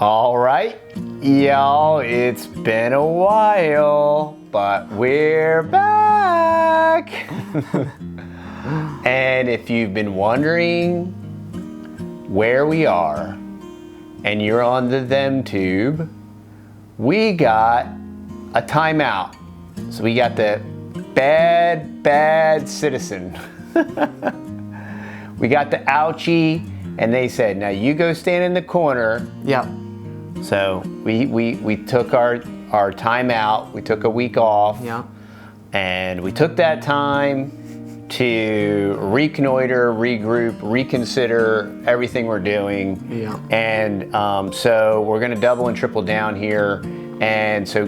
All right, y'all, it's been a while, but we're back. And if you've been wondering where we are and you're on the TheTube, we got a timeout. So we got the bad citizen. We got the ouchie, and they said, now you go stand in the corner. Yep. So we took our time out. We took a week off. Yeah. And we took that time to reconnoiter, regroup, reconsider everything we're doing. Yeah. And so we're going to double and triple down here. And so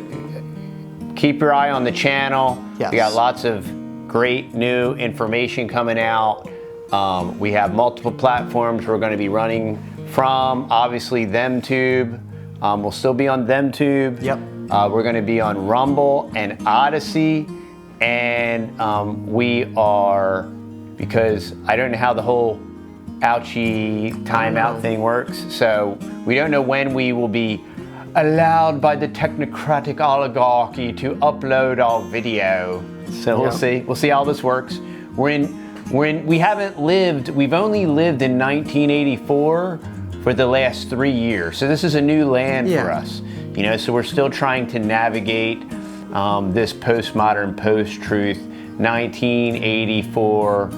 keep your eye on the channel. Yes. We got lots of great new information coming out. We have multiple platforms we're going to be running from. Obviously, TheTube. We'll still be on TheTube. Yep. We're going to be on Rumble and Odysee. And we are, because I don't know how the whole ouchie timeout thing works. So we don't know when we will be allowed by the technocratic oligarchy to upload our video. So we'll see. We'll see how this works. We haven't lived, we've only lived in 1984 for the last 3 years. So this is a new land for us. You know, so we're still trying to navigate this postmodern, post-truth, 1984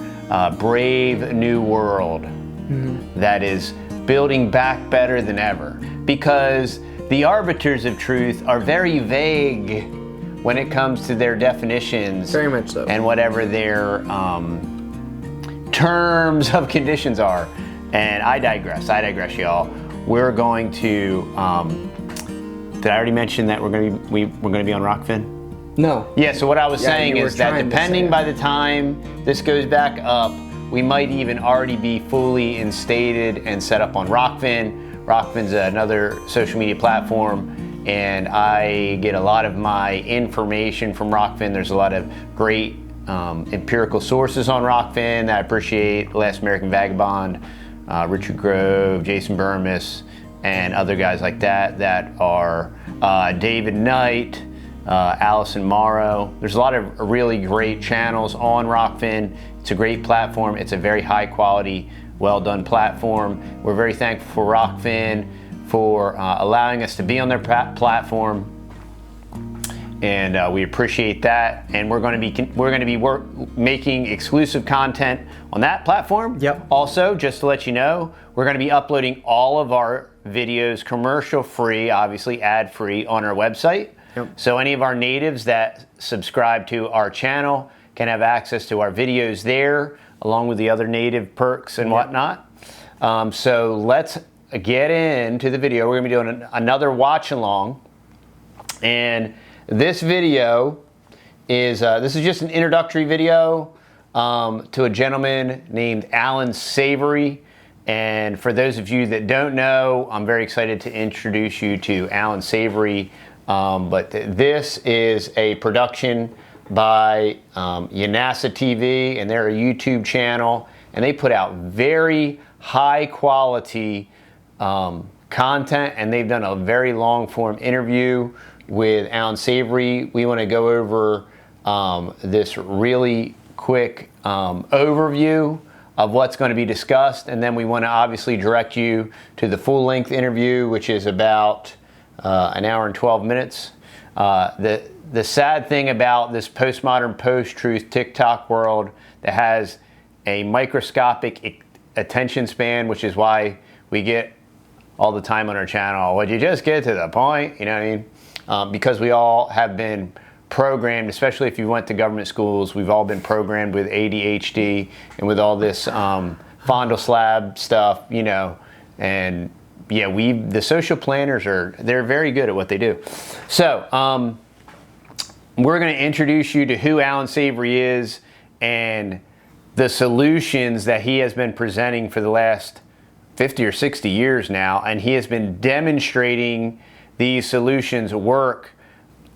brave new world that is building back better than ever. Because the arbiters of truth are very vague when it comes to their definitions. Very much so. And whatever their terms of conditions are. And I digress, y'all. We're going to, did I already mention that we're going to be on Rockfin? No. Yeah, so what I was saying is that depending by the time this goes back up, we might even already be fully instated and set up on Rockfin. Rockfin's another social media platform, and I get a lot of my information from Rockfin. There's a lot of great empirical sources on Rockfin that I appreciate. Last American Vagabond, Richard Grove, Jason Burmis, and other guys like that are David Knight, Allison Morrow. There's a lot of really great channels on Rockfin. It's a great platform. It's a very high quality, well done platform. We're very thankful for Rockfin for allowing us to be on their platform. And we appreciate that, and we're going to be making exclusive content on that platform. Yep. Also, just to let you know, we're going to be uploading all of our videos commercial free, obviously ad free, on our website. Yep. So any of our natives that subscribe to our channel can have access to our videos there, along with the other native perks and whatnot. So let's get into the video. We're going to be doing another watch along, and this video is this is just an introductory video to a gentleman named Allan Savory. And for those of you that don't know, I'm very excited to introduce you to Allan Savory. But this is a production by Yanasa TV, and they're a YouTube channel, and they put out very high quality content, and they've done a very long form interview with Allan Savory. We want to go over this really quick overview of what's going to be discussed, and then we want to obviously direct you to the full-length interview, which is about an hour and 12 minutes. The sad thing about this postmodern, post-truth TikTok world that has a microscopic attention span, which is why we get all the time on our channel, would you just get to the point? You know what I mean? Because we all have been programmed, especially if you went to government schools, we've all been programmed with ADHD and with all this fondle slab stuff, you know, and yeah, the social planners they're very good at what they do. So we're going to introduce you to who Allan Savory is and the solutions that he has been presenting for the last 50 or 60 years now, and he has been demonstrating these solutions work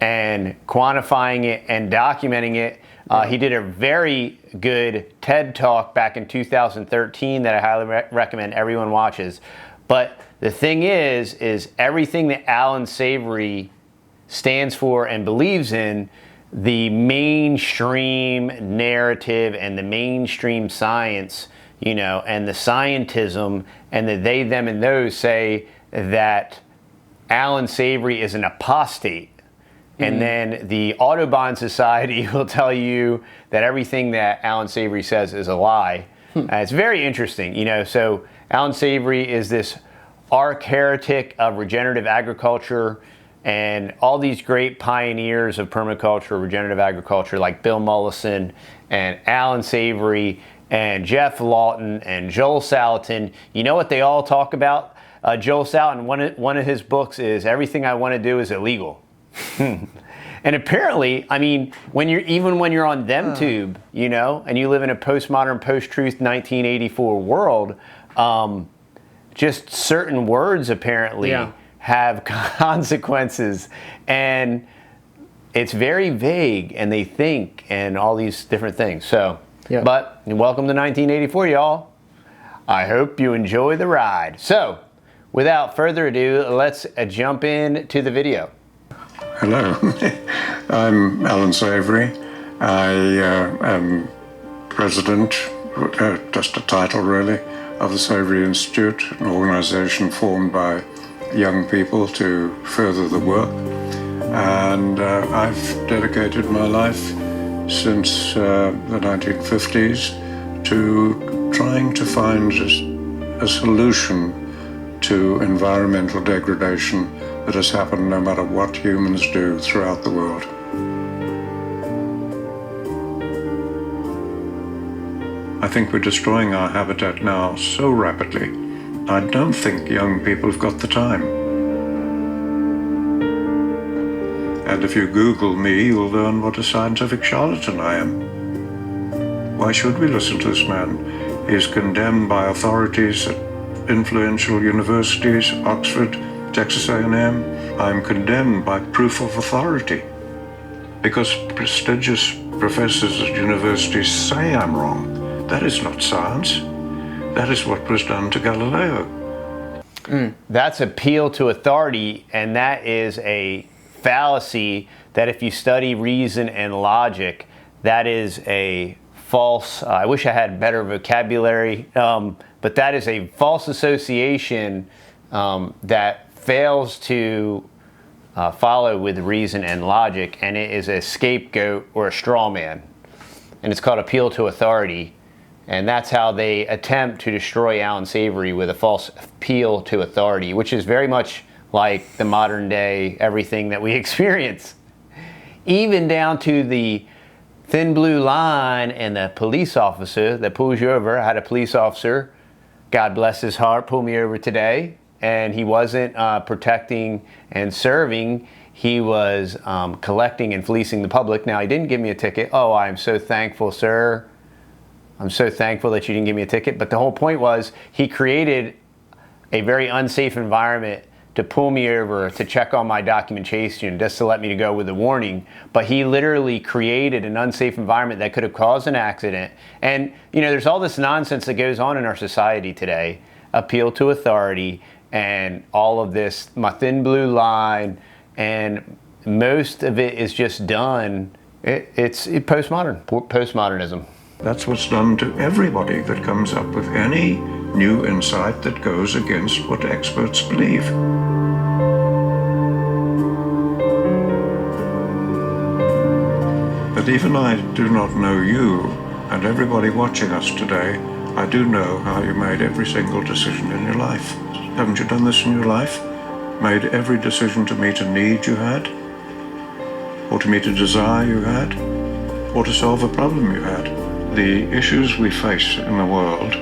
and quantifying it and documenting it. He did a very good TED Talk back in 2013 that I highly recommend everyone watches. But the thing is everything that Allan Savory stands for and believes in, the mainstream narrative and the mainstream science, you know, and the scientism and the they, them, and those say that Allan Savory is an apostate. And then the Audubon Society will tell you that everything that Allan Savory says is a lie. It's very interesting, you know. So Allan Savory is this arch heretic of regenerative agriculture, and all these great pioneers of permaculture, regenerative agriculture, like Bill Mollison and Allan Savory and Jeff Lawton and Joel Salatin. You know what they all talk about? Joel Salatin, one of his books is Everything I Want to Do is Illegal. And apparently, I mean, when you're on TheTube, you know, and you live in a postmodern, post-truth 1984 world, just certain words apparently have consequences, and it's very vague, and they think, and all these different things. So, but welcome to 1984, y'all. I hope you enjoy the ride. So, without further ado, let's jump in to the video. Hello, I'm Allan Savory. I am president, just a title really, of the Savory Institute, an organization formed by young people to further the work. And I've dedicated my life since the 1950s to trying to find a solution to environmental degradation that has happened no matter what humans do throughout the world. I think we're destroying our habitat now so rapidly, I don't think young people have got the time. And if you Google me, you'll learn what a scientific charlatan I am. Why should we listen to this man? He is condemned by authorities at influential universities, Oxford, Texas A&M. I'm condemned by proof of authority because prestigious professors at universities say I'm wrong. That is not science. That is what was done to Galileo. That's appeal to authority, and that is a fallacy that if you study reason and logic, that is a false, I wish I had better vocabulary, but that is a false association that fails to follow with reason and logic, and it is a scapegoat or a straw man. And it's called appeal to authority. And that's how they attempt to destroy Allan Savory, with a false appeal to authority, which is very much like the modern day everything that we experience. Even down to the thin blue line and the police officer that pulls you over. I had a police officer, God bless his heart, pull me over today. And he wasn't protecting and serving. He was collecting and fleecing the public. Now, he didn't give me a ticket. Oh, I'm so thankful, sir. I'm so thankful that you didn't give me a ticket. But the whole point was he created a very unsafe environment to pull me over, to check on my documentation, just to let me go with a warning. But he literally created an unsafe environment that could have caused an accident. And, you know, there's all this nonsense that goes on in our society today. Appeal to authority and all of this, my thin blue line, and most of it is just done. It's postmodernism. That's what's done to everybody that comes up with any new insight that goes against what experts believe. But even I do not know you, and everybody watching us today, I do know how you made every single decision in your life. Haven't you done this in your life? Made every decision to meet a need you had, or to meet a desire you had, or to solve a problem you had. The issues we face in the world,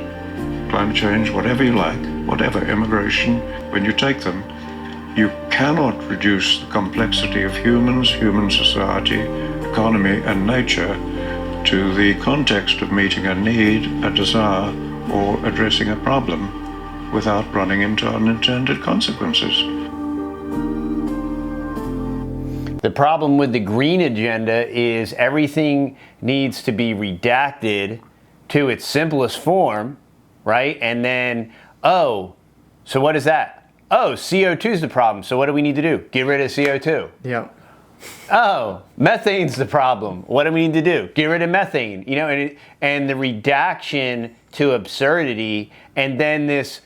climate change, whatever you like, whatever, immigration, when you take them, you cannot reduce the complexity of humans, human society, economy, and nature to the context of meeting a need, a desire, or addressing a problem without running into unintended consequences. The problem with the green agenda is everything needs to be redacted to its simplest form, right? And then, oh, So what is that? Oh, CO2 is the problem. So what do we need to do? Get rid of CO2. Yeah. Oh, methane's the problem. What do we need to do? Get rid of methane. You know, and the reduction to absurdity, and then this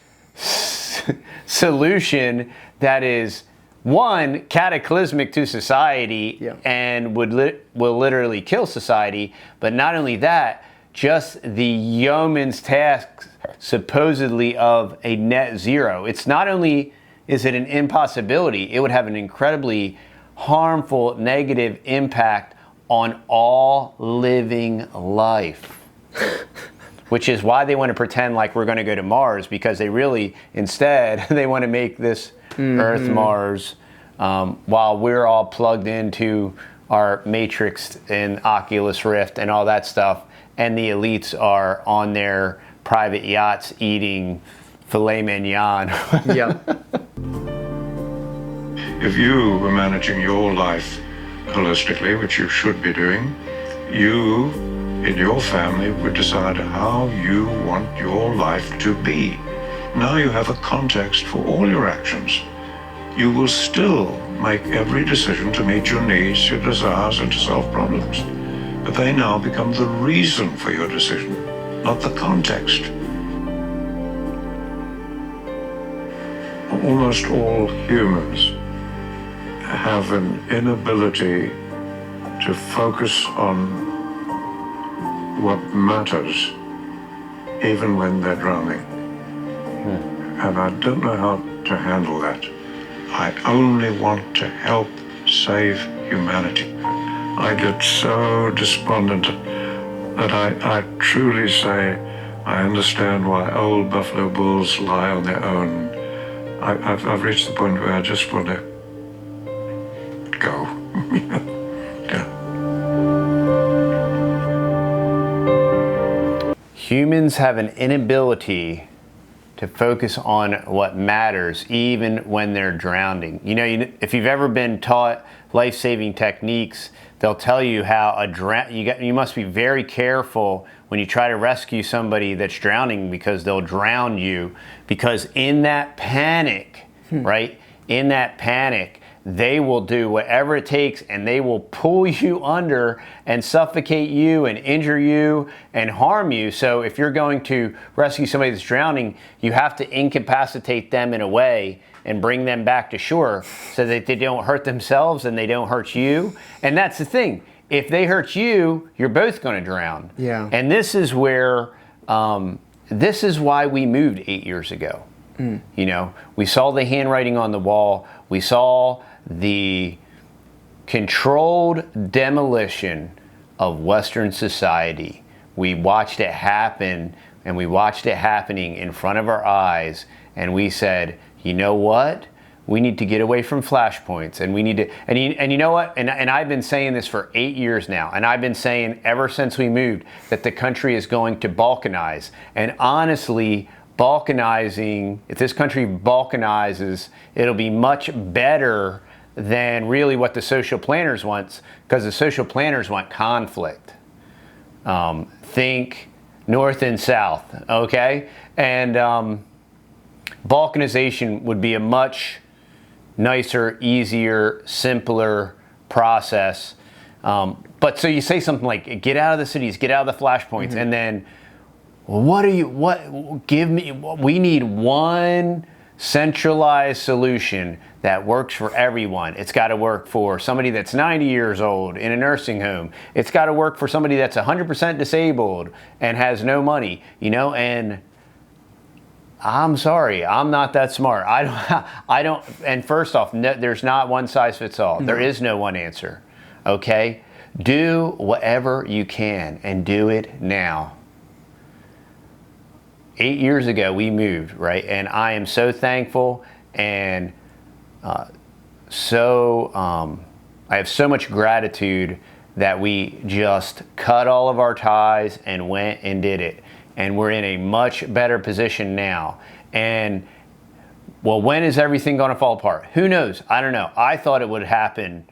solution that is, one, cataclysmic to society and will literally kill society. But not only that, just the yeoman's task supposedly of a net zero. It's not only is it an impossibility, it would have an incredibly harmful negative impact on all living life. Which is why they want to pretend like we're going to go to Mars, because they really, instead, they want to make this Earth Mars, while we're all plugged into our Matrix and Oculus Rift and all that stuff, and the elites are on their private yachts eating filet mignon. Yeah. If you were managing your life holistically, which you should be doing, you in your family would decide how you want your life to be. Now you have a context for all your actions. You will still make every decision to meet your needs, your desires, and to solve problems. But they now become the reason for your decision, not the context. Almost all humans have an inability to focus on what matters, even when they're drowning. And I don't know how to handle that. I only want to help save humanity. I get so despondent that I truly say I understand why old buffalo bulls lie on their own. I've reached the point where I just want to go. Yeah. Humans have an inability to focus on what matters, even when they're drowning. You know, if you've ever been taught life-saving techniques, they'll tell you how you must be very careful when you try to rescue somebody that's drowning, because they'll drown you. Because in that panic, right? In that panic, they will do whatever it takes, and they will pull you under and suffocate you and injure you and harm you. So if you're going to rescue somebody that's drowning, you have to incapacitate them in a way and bring them back to shore so that they don't hurt themselves and they don't hurt you. And that's the thing. If they hurt you, you're both going to drown. Yeah. And this is where, this is why we moved 8 years ago. You know, we saw the handwriting on the wall. We saw the controlled demolition of Western society. We watched it happen, and we watched it happening in front of our eyes, and we said, you know what? We need to get away from flashpoints, and we need to, and you know what? And I've been saying this for 8 years now, and I've been saying ever since we moved that the country is going to balkanize. And honestly, balkanizing, if this country balkanizes, it'll be much better than really what the social planners want, because the social planners want conflict. Think North and South, okay? And balkanization would be a much nicer, easier, simpler process. But so you say something like, get out of the cities, get out of the flashpoints, and then we need one centralized solution that works for everyone. It's got to work for somebody that's 90 years old in a nursing home. It's got to work for somebody that's 100% disabled and has no money, you know, and I'm sorry, I'm not that smart. I don't, and first off, no, there's not one size fits all. No. There is no one answer, okay? Do whatever you can, and do it now. 8 years ago, we moved, right? And I am so thankful, and I have so much gratitude that we just cut all of our ties and went and did it. And we're in a much better position now. And, well, when is everything going to fall apart? Who knows? I don't know. I thought it would happen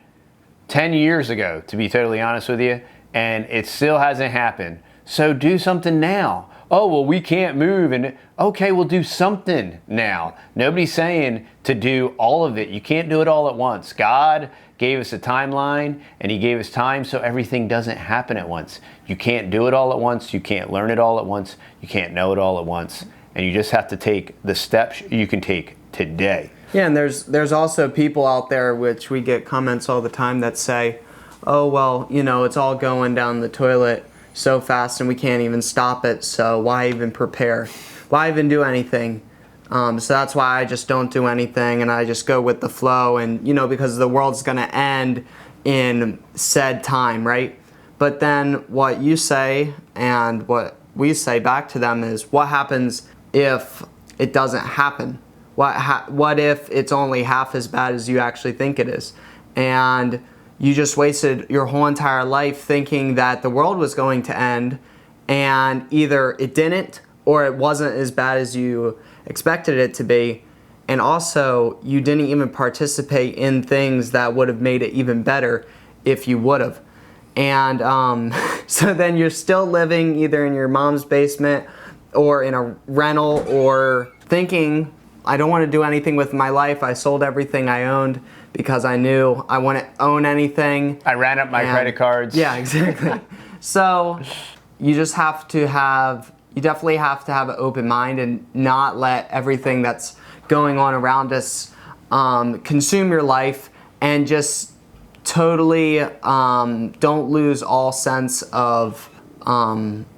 10 years ago, to be totally honest with you, and it still hasn't happened. So do something now. oh, well, we can't move, and okay, we'll do something now. Nobody's saying to do all of it. You can't do it all at once. God gave us a timeline, and he gave us time so everything doesn't happen at once. You can't do it all at once. You can't learn it all at once. You can't know it all at once. And you just have to take the steps you can take today. Yeah, and there's also people out there, which we get comments all the time that say, oh, well, you know, it's all going down the toilet so fast and we can't even stop it, so why even prepare? Why even do anything? So that's why I just don't do anything and I just go with the flow, and, you know, because the world's going to end in said time, right? But then what you say and what we say back to them is, what happens if it doesn't happen? What if it's only half as bad as you actually think it is? And you just wasted your whole entire life thinking that the world was going to end, and either it didn't or it wasn't as bad as you expected it to be. And also, you didn't even participate in things that would have made it even better if you would have. And so then you're still living either in your mom's basement or in a rental, or thinking, I don't want to do anything with my life. I sold everything I owned because I knew I wouldn't own anything. I ran up my credit cards. Yeah, exactly. So you just have to have, you definitely have to have an open mind and not let everything that's going on around us consume your life, and just totally don't lose all sense of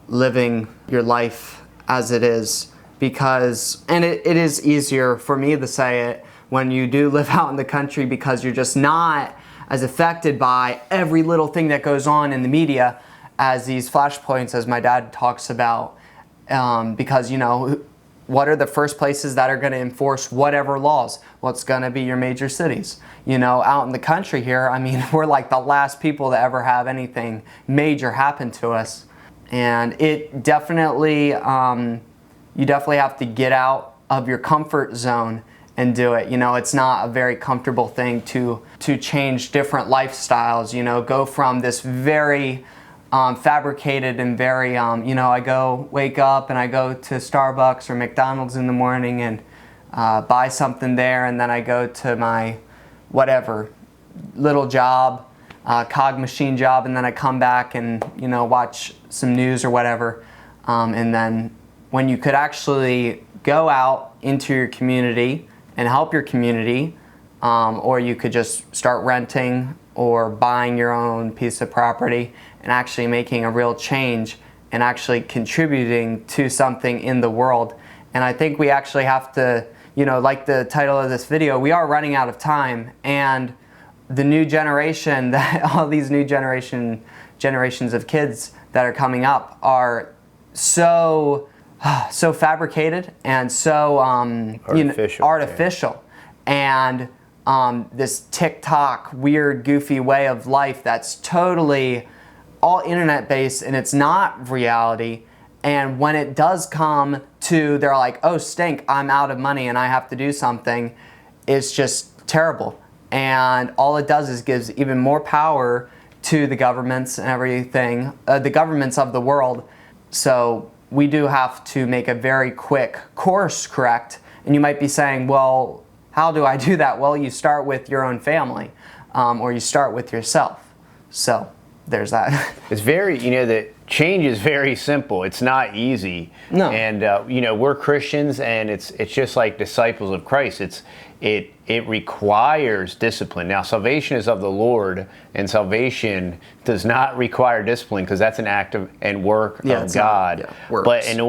living your life as it is. Because, and it is easier for me to say it when you do live out in the country, because you're just not as affected by every little thing that goes on in the media as these flashpoints, as my dad talks about. Because, you know, what are the first places that are going to enforce whatever laws? What's going to be your major cities? You know, out in the country here, I mean, we're like the last people to ever have anything major happen to us. And it definitely, you definitely have to get out of your comfort zone and do it. You know, it's not a very comfortable thing to change different lifestyles, you know, go from this very fabricated and very, you know, I wake up and I go to Starbucks or McDonald's in the morning and buy something there, and then I go to my whatever little job, cog machine job, and then I come back and, you know, watch some news or whatever, and then when you could actually go out into your community and help your community, or you could just start renting or buying your own piece of property and actually making a real change and actually contributing to something in the world. And I think we actually have to, you know, like the title of this video, we are running out of time, and the new generation, all these new generations of kids that are coming up are so fabricated and so artificial, and this TikTok weird goofy way of life that's totally all internet based, and it's not reality. And when it does come to, they're like, oh stink, I'm out of money and I have to do something, it's just terrible. And all it does is gives even more power to the governments and everything, the governments of the world. So we do have to make a very quick course correct. And you might be saying, well, how do I do that? Well, you start with your own family, or you start with yourself. So there's that. It's very, you know, the change is very simple. It's not easy. No. And, you know, we're Christians, and it's just like disciples of Christ. It requires discipline. Now, salvation is of the Lord, and salvation does not require discipline, because that's an act of and work of God. But in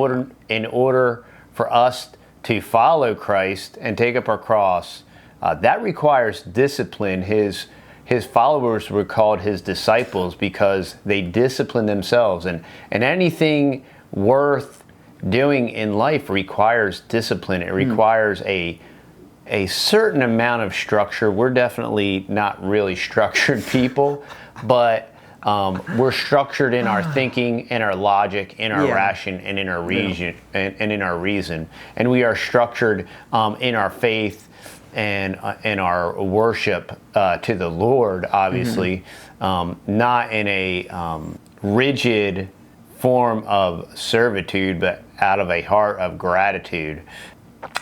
order for us to follow Christ and take up our cross, that requires discipline. His followers were called his disciples because they discipline themselves, and anything worth doing in life requires discipline. It requires a certain amount of structure. We're definitely not really structured people, but we're structured in our thinking, in our logic, in our ration, and in our reason, and in our reason. And we are structured in our faith and in our worship to the Lord, obviously, not in a rigid form of servitude, but out of a heart of gratitude.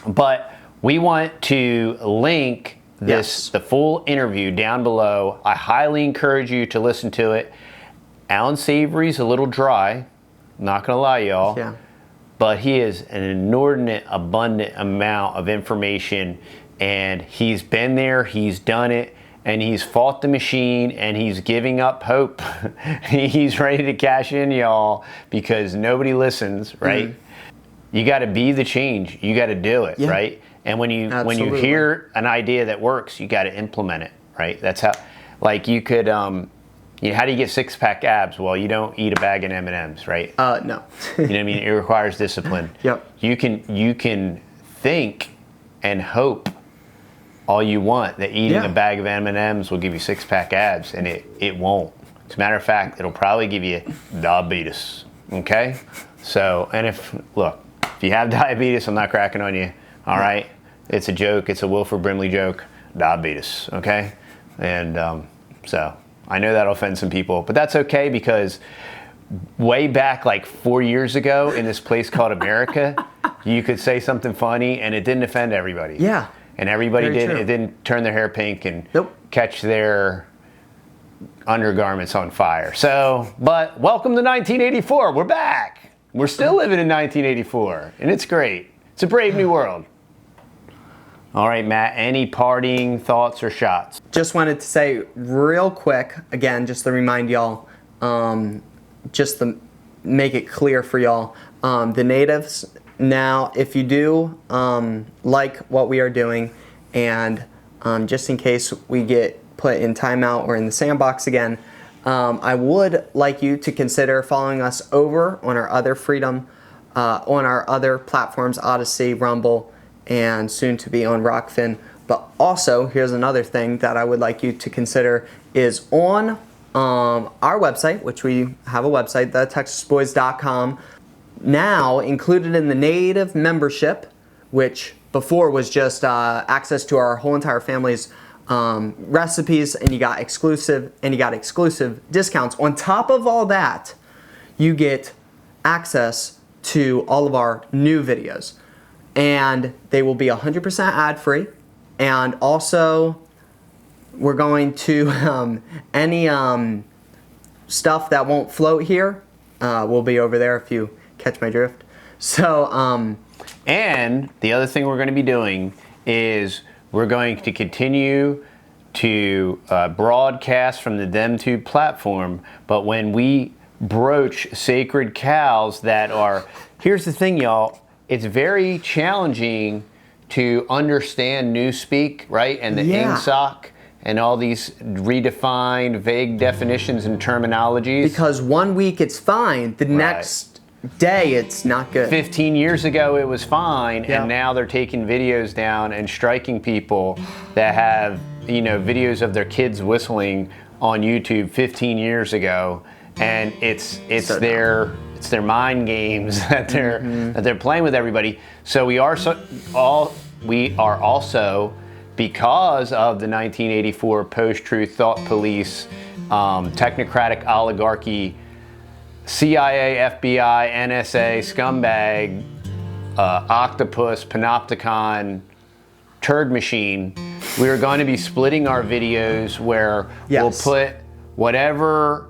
But we want to link the full interview down below. I highly encourage you to listen to it. Allan Savory's a little dry, not gonna lie, y'all. Yeah. But he is an inordinate, abundant amount of information, and he's been there, he's done it, and he's fought the machine, and he's giving up hope. He's ready to cash in, y'all, because nobody listens, right? You got to be the change. You got to do it, right? And when you hear an idea that works, you got to implement it, right? That's how. Like you could, you know, how do you get six-pack abs? Well, you don't eat a bag of M&Ms, right? No. You know what I mean? It requires discipline. Yep. You can think and hope all you want that eating a bag of M&Ms will give you six-pack abs, and it won't. As a matter of fact, it'll probably give you diabetes. Okay? So, and if you have diabetes, I'm not cracking on you. All right? It's a joke. It's a Wilford Brimley joke. Diabetes. Okay? And so I know that'll offend some people, but that's okay, because way back like 4 years ago in this place called America, you could say something funny and it didn't offend everybody. Yeah. And everybody Very true. it didn't turn their hair pink and Nope. catch their undergarments on fire. So, but welcome to 1984. We're back. We're still living in 1984, and it's great. It's a brave new world. All right, Matt, any parting thoughts or shots? Just wanted to say real quick, again, just to remind y'all, just to make it clear for y'all, the natives, now, if you do like what we are doing, and just in case we get put in timeout or in the sandbox again, I would like you to consider following us over on our other freedom, on our other platforms, Odysee, Rumble, and soon to be on Rockfin. But also, here's another thing that I would like you to consider is on our website, which we have a website, TheTexasBoys.com. Now included in the native membership, which before was just access to our whole entire family's recipes, and you got exclusive discounts. On top of all that, you get access to all of our new videos, and they will be 100% ad-free. And also, we're going to any stuff that won't float here will be over there, if you catch my drift. So, and the other thing we're going to be doing is we're going to continue to broadcast from the TheTube platform, but when we broach sacred cows that are, here's the thing, y'all, it's very challenging to understand newspeak, right? And the INGSOC and all these redefined vague definitions and terminologies. Because 1 week it's fine, the next day it's not good. 15 years ago it was fine, and now they're taking videos down and striking people that have, you know, videos of their kids whistling on YouTube 15 years ago, and it's their mind games that they're playing with everybody. So we are also, because of the 1984 post-truth thought police, technocratic oligarchy, CIA, FBI, NSA, scumbag, octopus, panopticon, turd machine, we are going to be splitting our videos where we'll put whatever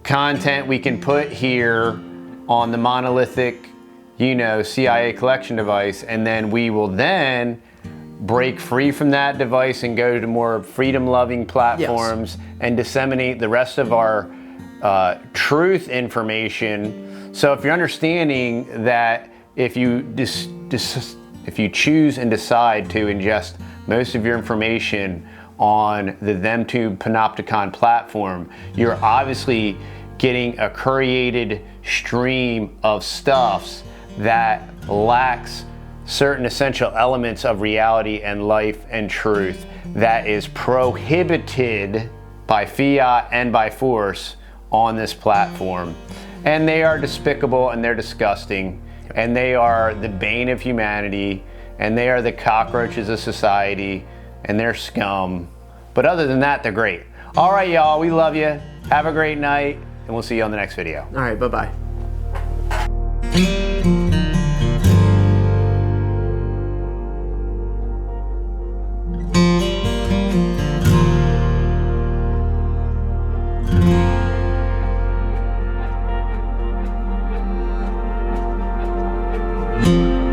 content we can put here on the monolithic, you know, CIA collection device, and then we will then break free from that device and go to more freedom-loving platforms and disseminate the rest of our truth information. So if you're understanding that if you choose and decide to ingest most of your information on the TheTube Panopticon platform, you're obviously getting a curated stream of stuffs that lacks certain essential elements of reality and life and truth that is prohibited by fiat and by force on this platform. And they are despicable, and they're disgusting, and they are the bane of humanity, and they are the cockroaches of society, and they're scum. But other than that, they're great. All right, y'all, we love you. Have a great night, and we'll see you on the next video. All right, bye-bye. you.